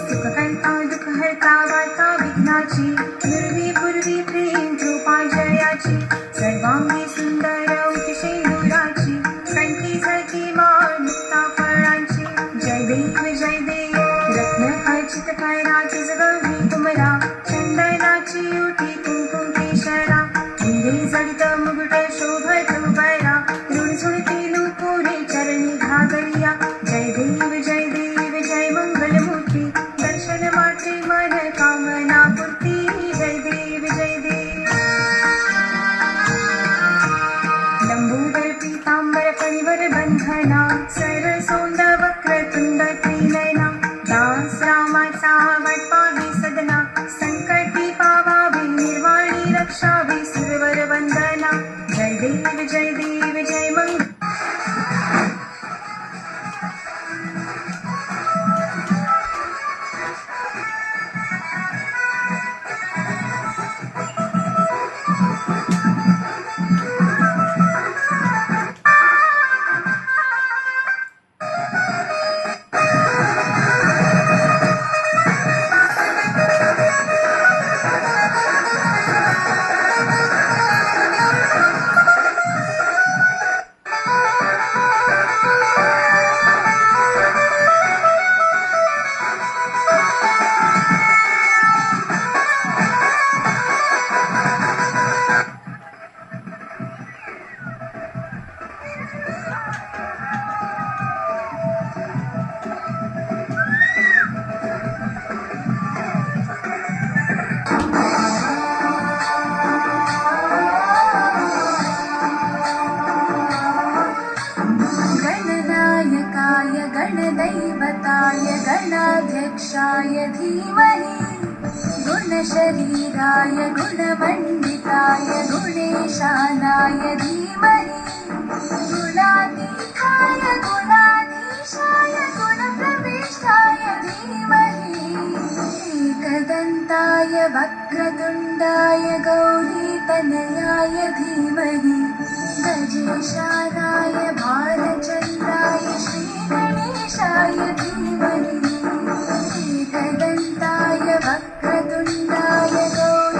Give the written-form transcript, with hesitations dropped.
सुखकर्ता दुःखहर्ता वार्ता विघ्नाची पूर्वी पूर्वी प्रेम कृपा जयाची सर्वांगी सुंदर शेंदुराची कंठी झळकी माळ मुक्ता फळांची जय देव रत्न खचित कैराची गौरी कुमरा चंदनाची उठी कुंकुम केशरा हिरे जडित मुकुट शोभत बरा रुणझुणती नूपुरे चरणी घागरिया जय देव जय मंगलमूर्ती दर्शन मात्रे मन कामना पूर्ती जय देव लंबोदर पीतांबर फणीवर बंधना सरसोंड वक्रतुंड त्रिनयना दास रामाचा वाटपावी सदना संकटी पावावी निर्वाणी रक्षावी सुरवर वंदना जय देव जय मंगल गणदैवताय गणाध्यक्षाय धीमहि गुणशरीराय गुणमण्डिताय गुणेशानाय धीमहि गुणातीताय गुणाधीशाय गुणप्रविष्टाय धीमहि एकदन्ताय वक्रतुण्डाय गौरीतनयाय धीमहि गजेशानाय